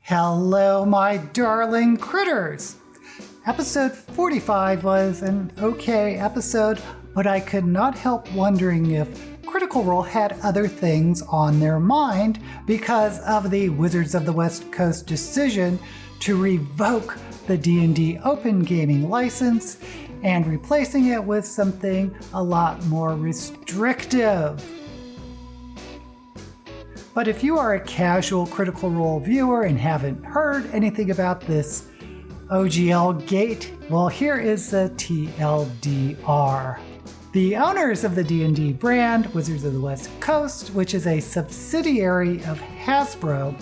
Hello, my darling critters! Episode 45 was an okay episode, but I could not help wondering if Critical Role had other things on their mind because of the Wizards of the West Coast decision to revoke the D&D Open Gaming license and replacing it with something a lot more restrictive. But if you are a casual Critical Role viewer and haven't heard anything about this OGL-gate, well, here is the TLDR. The owners of the D&D brand, Wizards of the West Coast, which is a subsidiary of Hasbro,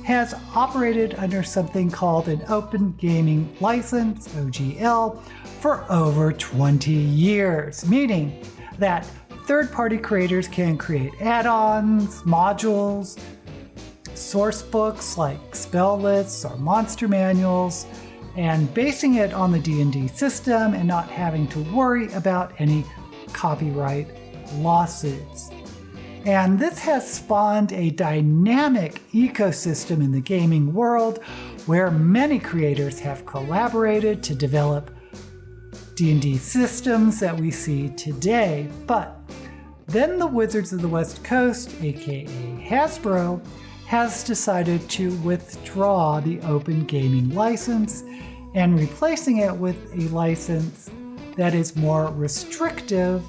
has operated under something called an Open Gaming License, OGL, for over 20 years, meaning that third-party creators can create add-ons, modules, source books like spell lists or monster manuals, and basing it on the D&D system and not having to worry about any copyright lawsuits. And this has spawned a dynamic ecosystem in the gaming world where many creators have collaborated to develop D&D systems that we see today. But then the Wizards of the West Coast, aka Hasbro, has decided to withdraw the Open Gaming license and replacing it with a license that is more restrictive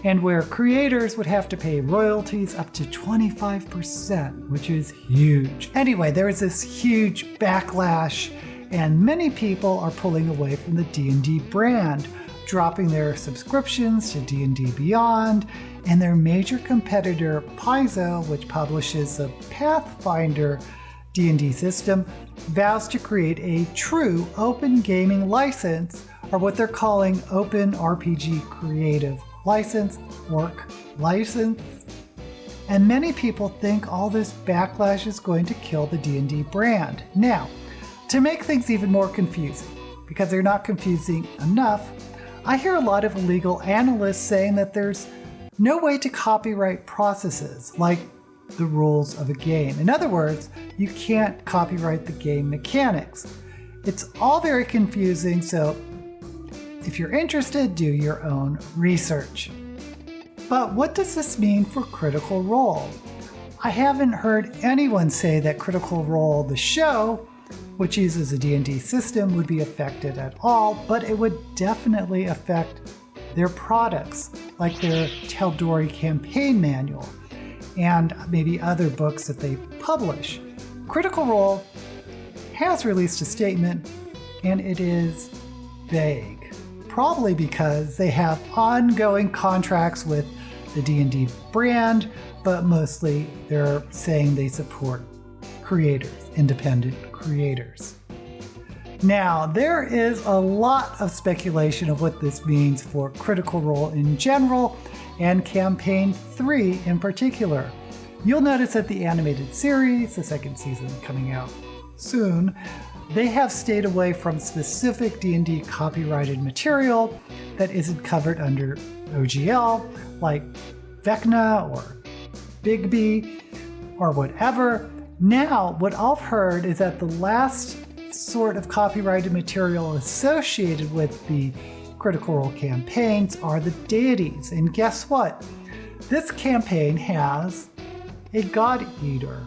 and where creators would have to pay royalties up to 25%, which is huge. Anyway, there is this huge backlash and many people are pulling away from the D&D brand, dropping their subscriptions to D&D Beyond, and their major competitor Paizo, which publishes the Pathfinder D&D system, vows to create a true open gaming license, or what they're calling Open RPG Creative License, ORC license. And many people think all this backlash is going to kill the D&D brand. Now, to make things even more confusing, because they're not confusing enough, I hear a lot of legal analysts saying that there's no way to copyright processes like the rules of a game. In other words, you can't copyright the game mechanics. It's all very confusing, so if you're interested, do your own research. But what does this mean for Critical Role? I haven't heard anyone say that Critical Role, the show, which uses a D&D system, would be affected at all, but it would definitely affect their products, like their Taldori campaign manual, and maybe other books that they publish. Critical Role has released a statement, and it is vague, probably because they have ongoing contracts with the D&D brand, but mostly they're saying they support creators, independent creators. Now, there is a lot of speculation of what this means for Critical Role in general, and Campaign 3 in particular. You'll notice that the animated series, the second season coming out soon, they have stayed away from specific D&D copyrighted material that isn't covered under OGL, like Vecna or Bigby or whatever. Now, what I've heard is that the last sort of copyrighted material associated with the Critical Role campaigns are the deities. And guess what? This campaign has a God Eater.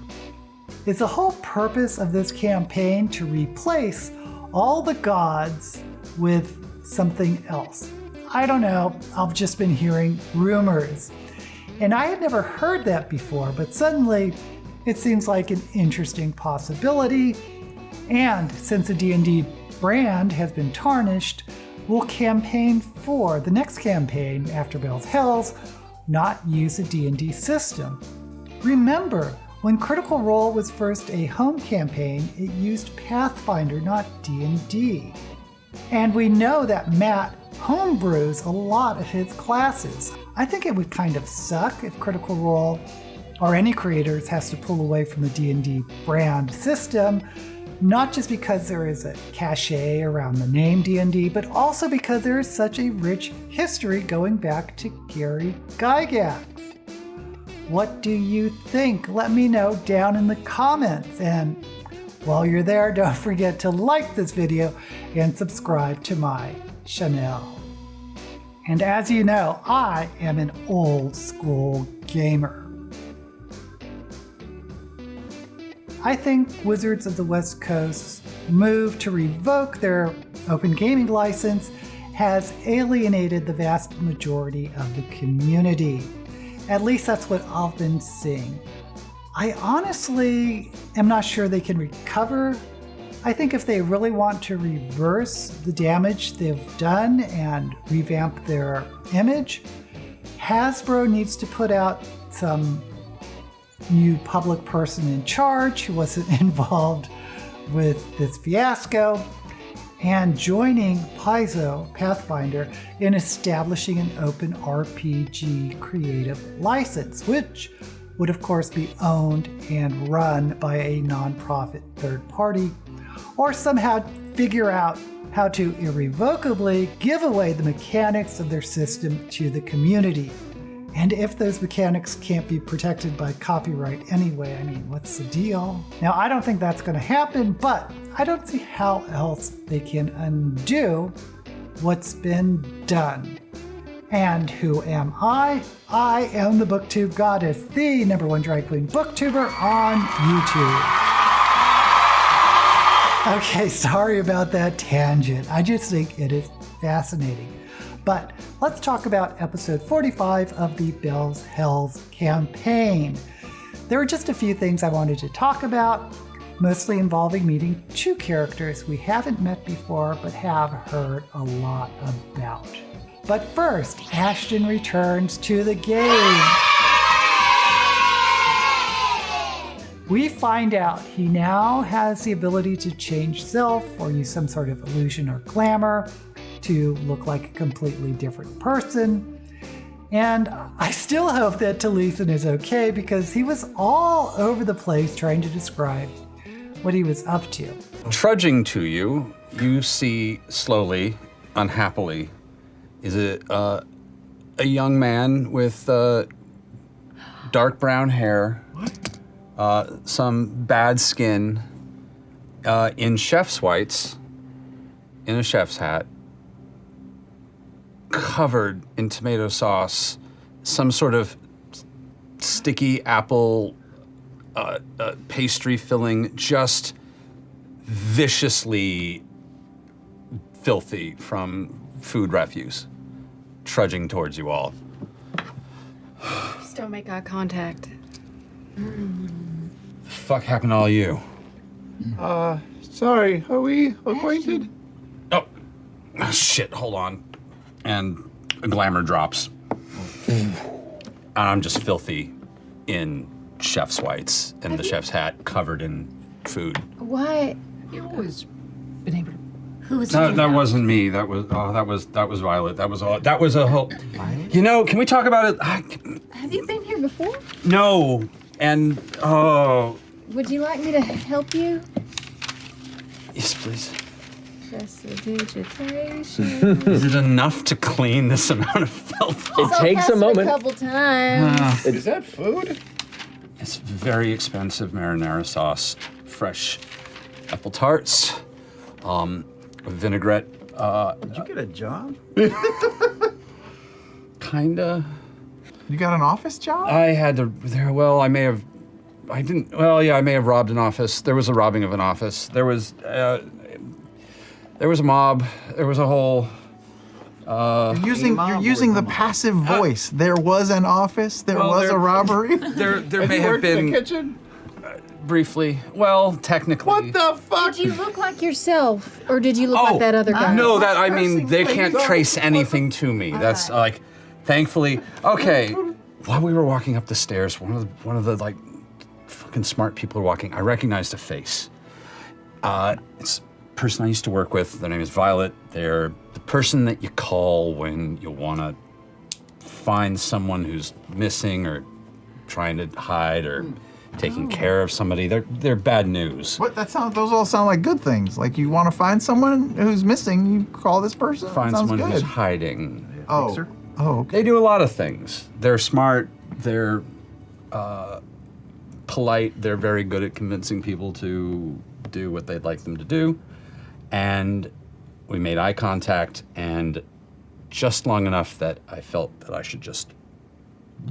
Is the whole purpose of this campaign to replace all the gods with something else? I don't know. I've just been hearing rumors. And I had never heard that before, but suddenly it seems like an interesting possibility. And since the D&D brand has been tarnished, will Campaign 4, the next campaign after Bell's Hells, not use a D&D system? Remember, when Critical Role was first a home campaign, it used Pathfinder, not D&D. And we know that Matt homebrews a lot of his classes. I think it would kind of suck if Critical Role or any creators has to pull away from the D&D brand system, not just because there is a cachet around the name D&D, but also because there is such a rich history going back to Gary Gygax. What do you think? Let me know down in the comments. And while you're there, don't forget to like this video and subscribe to my channel. And as you know, I am an old school gamer. I think Wizards of the West Coast's move to revoke their open gaming license has alienated the vast majority of the community. At least that's what I've been seeing. I honestly am not sure they can recover. I think if they really want to reverse the damage they've done and revamp their image, Hasbro needs to put out some new public person in charge who wasn't involved with this fiasco, and joining Paizo Pathfinder in establishing an open RPG creative license, which would of course be owned and run by a nonprofit third party, or somehow figure out how to irrevocably give away the mechanics of their system to the community. And if those mechanics can't be protected by copyright anyway, I mean, what's the deal? Now, I don't think that's going to happen, but I don't see how else they can undo what's been done. And who am I? I am the BookTube Goddess, the #1 drag queen booktuber on YouTube. Okay, sorry about that tangent. I just think it is fascinating. But let's talk about episode 45 of the Bells Hells campaign. There were just a few things I wanted to talk about, mostly involving meeting two characters we haven't met before but have heard a lot about. But first, Ashtan returns to the game. We find out he now has the ability to change self or use some sort of illusion or glamour to look like a completely different person. And I still hope that Taliesin is okay, because he was all over the place trying to describe what he was up to. Trudging to you, you see slowly, unhappily, is a young man with dark brown hair, some bad skin, in chef's whites, in a chef's hat, covered in tomato sauce, some sort of sticky apple pastry filling, just viciously filthy from food refuse, trudging towards you all. Just don't make eye contact. The fuck happened to all you? Sorry, are we acquainted? Oh, shit, hold on. And a glamour drops. And I'm just filthy in chef's whites and the chef's hat covered in food. Why? You've always been able to. Who was That wasn't me. That was Violet. That was a hope. You know, can we talk about it? Have you been here before? No. And Would you like me to help you? yes, please. Prestidigitation. Is it enough to clean this amount of filth? It takes a moment. A couple times. Is that food? It's very expensive marinara sauce, fresh apple tarts, vinaigrette. Did you get a job? Kinda. You got an office job? I had to. I may have. I didn't. Well, yeah, I may have robbed an office. There was a robbing of an office. There was a mob. There was a whole. You're using the passive voice. There was an office. There was a robbery. There And may you have worked in been the kitchen. briefly. Well, technically. What the fuck? Did you look like yourself, or did you look like that other guy? No, that I mean, they Cursing, can't please. trace anything to me. That's like, thankfully. Okay, while we were walking up the stairs, one of the like fucking smart people are walking. I recognized a face. It's a person I used to work with. Their name is Violet. They're the person that you call when you want to find someone who's missing or trying to hide or taking care of somebody. They're bad news. What? Those all sound like good things. Like you want to find someone who's missing, you call this person. Find Sounds someone who's good. hiding. Oh, okay. They do a lot of things. They're smart. They're polite. They're very good at convincing people to do what they'd like them to do. And we made eye contact, and just long enough that I felt that I should just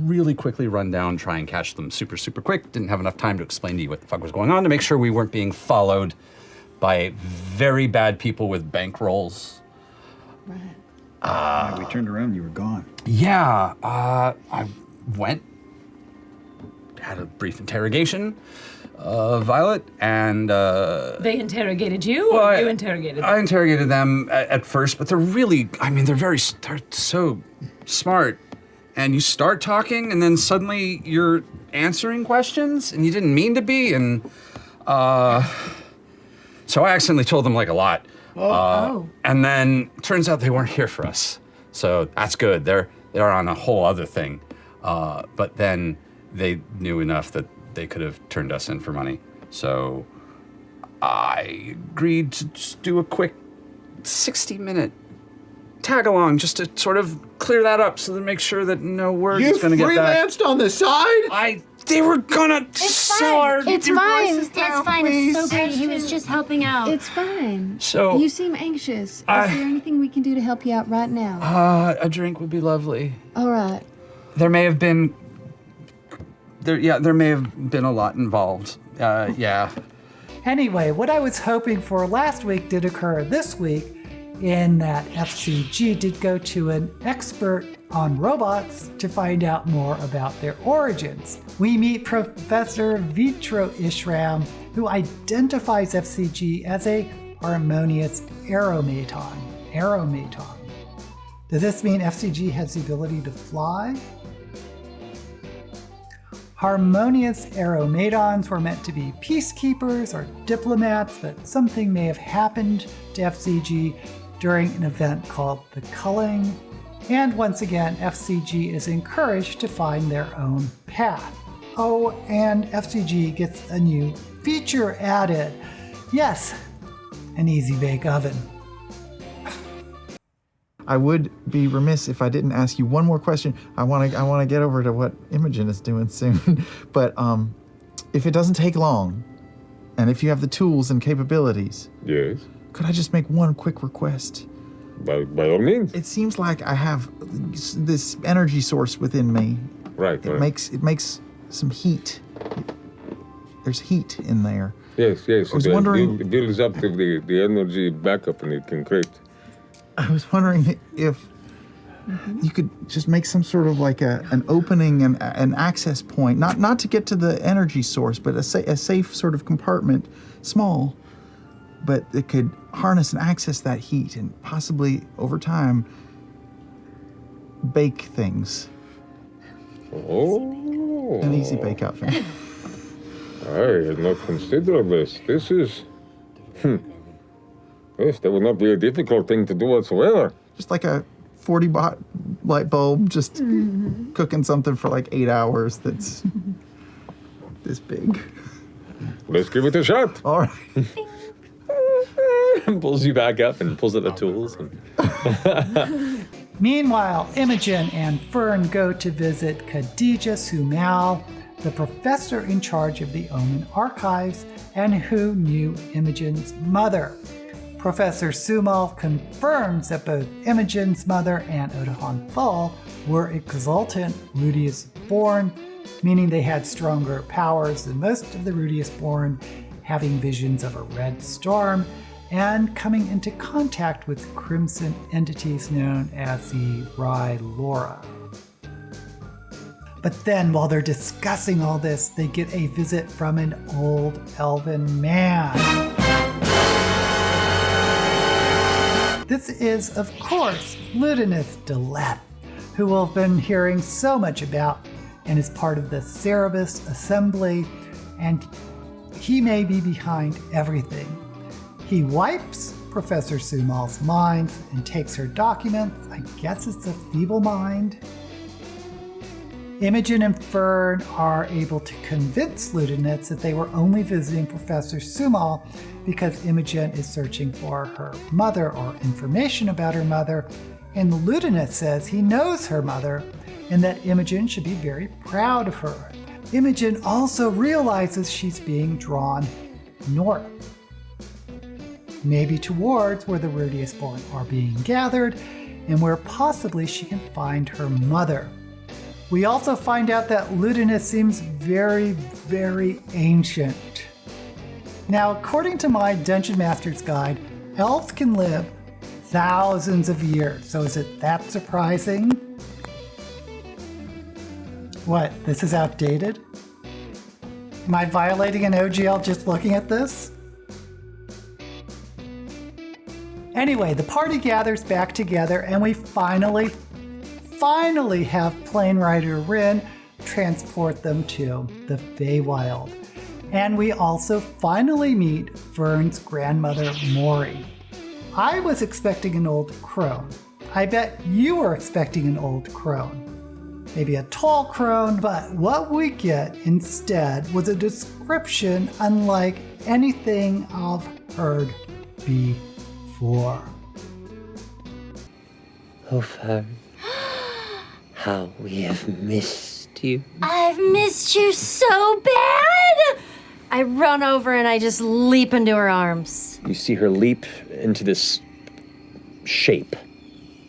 really quickly run down, try and catch them super, super quick. Didn't have enough time to explain to you what the fuck was going on, to make sure we weren't being followed by very bad people with bankrolls. Yeah, we turned around, you were gone. Yeah, I went, had a brief interrogation of Violet, and They interrogated you, or well, you interrogated them? I interrogated them at first, but they're really, I mean, they're so smart. And you start talking, and then suddenly you're answering questions, and you didn't mean to be, and so I accidentally told them like a lot. And then turns out they weren't here for us, so that's good. They're on a whole other thing. But then they knew enough that they could have turned us in for money. So I agreed to just do a quick 60-minute tag along just to sort of clear that up, so to make sure that no word is going to get back. You freelanced on the side? They were gonna sell our. It's fine. voices down, It's fine. please. It's so great. He was just helping out. It's fine. So You seem anxious. Is there anything we can do to help you out right now? a drink would be lovely. All right. There may have been. There may have been a lot involved. Yeah. Anyway, what I was hoping for last week did occur this week, in that FCG did go to an expert on robots to find out more about their origins. We meet Professor Vitro Ishram, who identifies FCG as a harmonious aeromaton. Does this mean FCG has the ability to fly? Harmonious aeromatons were meant to be peacekeepers or diplomats, but something may have happened to FCG during an event called the Culling. And once again, FCG is encouraged to find their own path. Oh, and FCG gets a new feature added. Yes, an easy bake oven. I would be remiss if I didn't ask you one more question. I want to get over to what Imogen is doing soon. But if it doesn't take long, and if you have the tools and capabilities, Yes, could I just make one quick request? by all means. It seems like I have this energy source within me. Right. It makes some heat. There's heat in there. Yes. I was wondering- It builds up to the energy backup, and it can create. I was wondering if you could just make some sort of like an opening and an access point, not to get to the energy source, but a safe sort of compartment, small, but it could harness and access that heat and possibly over time bake things. Oh. An easy bake oven. I had not considered this. This is. Yes, that would not be a difficult thing to do whatsoever. Just like a 40-watt light bulb, just cooking something for like 8 hours that's this big. Let's give it a shot. All right. Pulls you back up and pulls out the tools. And Meanwhile, Imogen and Fern go to visit Khadija Sumal, the professor in charge of the Omen archives and who knew Imogen's mother. Professor Sumal confirms that both Imogen's mother and Odahan Thal were exultant Rudius born, meaning they had stronger powers than most of the Rudius born, having visions of a red storm and coming into contact with crimson entities known as the Rye Laura. But then, while they're discussing all this, they get a visit from an old elven man. This is, of course, Ludinus Deleth, who we've been hearing so much about and is part of the Cerebus Assembly, and he may be behind everything. He wipes Professor Sumal's mind and takes her documents. I guess it's a feeble mind. Imogen and Fern are able to convince Ludinus that they were only visiting Professor Sumal because Imogen is searching for her mother or information about her mother, and Ludinus says he knows her mother and that Imogen should be very proud of her. Imogen also realizes she's being drawn north. maybe towards where the Rudius born are being gathered, and where possibly she can find her mother. We also find out that Ludinus seems very, very ancient. Now, according to my Dungeon Master's Guide, elves can live thousands of years, so is it that surprising? What, this is outdated? Am I violating an OGL just looking at this? Anyway, the party gathers back together and we finally have Plane Rider Rin transport them to the Feywild. And we also finally meet Vern's grandmother, Maury. I was expecting an old crone. I bet you were expecting an old crone. Maybe a tall crone, but what we get instead was a description unlike anything I've heard before. Oh, Fern, how we have missed you. I've missed you so bad! I run over and I just leap into her arms. You see her leap into this shape,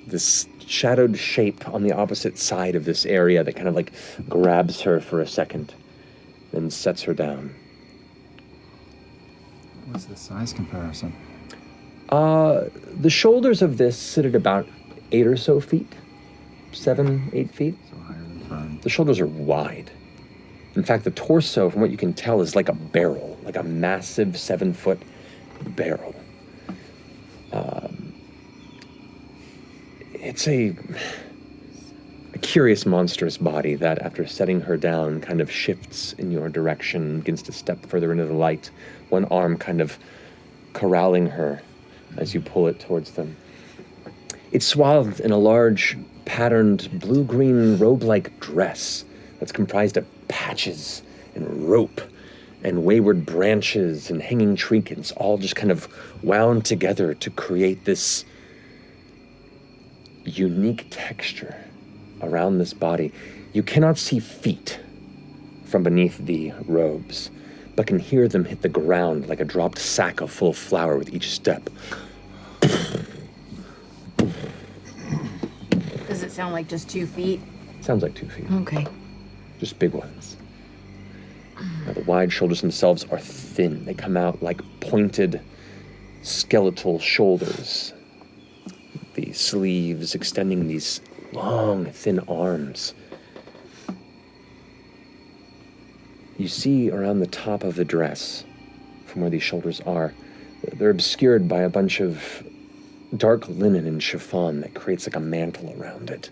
this shadowed shape on the opposite side of this area that kind of like grabs her for a second, then sets her down. What's the size comparison? The shoulders of this sit at about 8 or so feet, 7, 8 feet. So higher than Fern. The shoulders are wide. In fact, the torso, from what you can tell, is like a barrel, like a massive 7-foot barrel. It's a curious, monstrous body that, after setting her down, kind of shifts in your direction, begins to step further into the light, one arm kind of corralling her as you pull it towards them. It's swathed in a large, patterned, blue-green robe-like dress that's comprised of patches and rope and wayward branches and hanging trinkets, all just kind of wound together to create this unique texture around this body. You cannot see feet from beneath the robes, but can hear them hit the ground like a dropped sack of full flour with each step. Does it sound like just 2 feet? Sounds like 2 feet. Okay. Just big ones. Now, the wide shoulders themselves are thin. They come out like pointed skeletal shoulders. The sleeves extending these long, thin arms. You see around the top of the dress, from where these shoulders are, they're obscured by a bunch of dark linen and chiffon that creates like a mantle around it.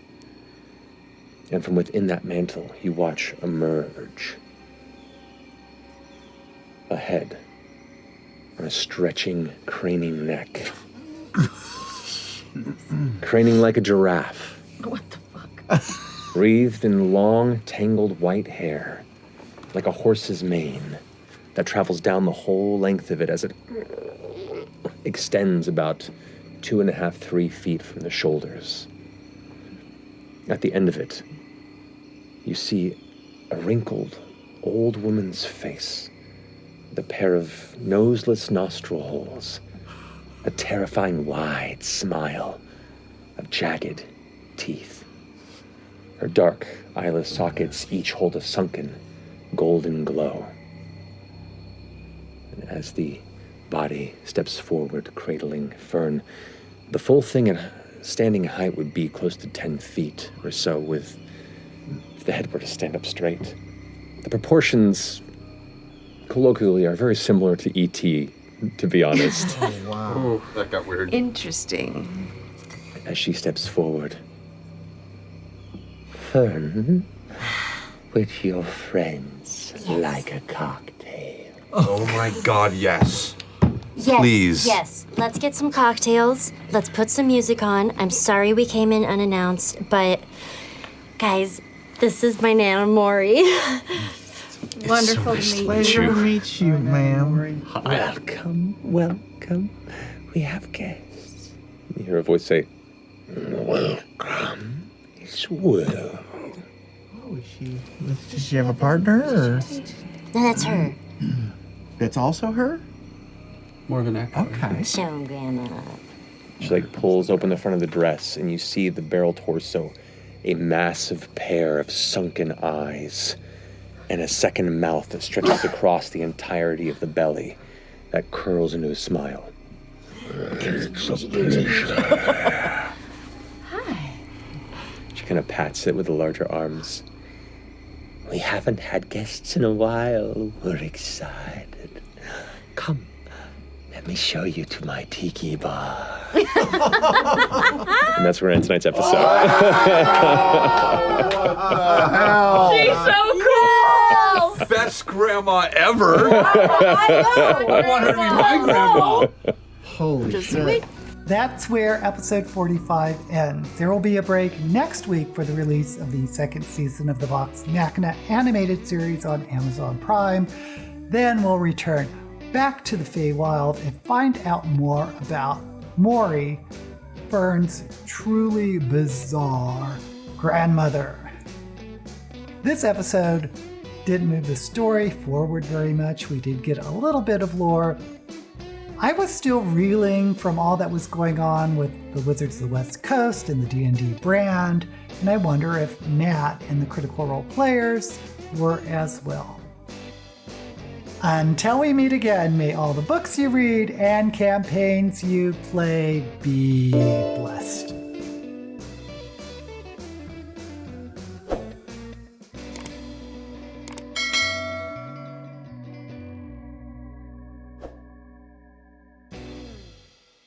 And from within that mantle, you watch emerge a head on a stretching, craning neck. Craning like a giraffe. What the fuck? Wreathed in long, tangled white hair, like a horse's mane, that travels down the whole length of it as it extends about 2.5, 3 feet from the shoulders. At the end of it, you see a wrinkled, old woman's face, with a pair of noseless nostril holes, a terrifying wide smile of jagged teeth. Her dark, eyeless sockets each hold a sunken, golden glow. And as the body steps forward, cradling Fern, the full thing at standing height would be close to 10 feet or so, with if the head were to stand up straight. The proportions, colloquially, are very similar to E.T., to be honest. Oh, wow. Oh, that got weird. Interesting. As she steps forward. Fern, with your friends, like a cocktail. Oh my God, yes. Yes, Please. yes. Let's get some cocktails. Let's put some music on. I'm sorry we came in unannounced, but guys, this is my Nana Maury. Wonderful to meet you. Pleasure to meet you, ma'am. Welcome, welcome. We have guests. You hear a voice say, welcome as well. Oh, does she have a partner, or? No, that's her. That's also her? More of an echo. Okay. Show 'em, Grandma. She like pulls open the front of the dress, and you see the barrel torso, a massive pair of sunken eyes, and a second mouth that stretches across the entirety of the belly, that curls into a smile. Hi. She kind of pats it with the larger arms. We haven't had guests in a while. We're excited. Come, let me show you to my tiki bar. And that's where we end tonight's episode. She's so cool! Best grandma ever. I want her to be my grandma. Holy shit. That's where episode 45 ends. There will be a break next week for the release of the second season of the Vox Machina animated series on Amazon Prime. Then we'll return back to the Feywild and find out more about Maury, Fern's truly bizarre grandmother. This episode didn't move the story forward very much. We did get a little bit of lore. I was still reeling from all that was going on with the Wizards of the West Coast and the D&D brand, and I wonder if Matt and the Critical Role players were as well. Until we meet again, may all the books you read and campaigns you play be blessed.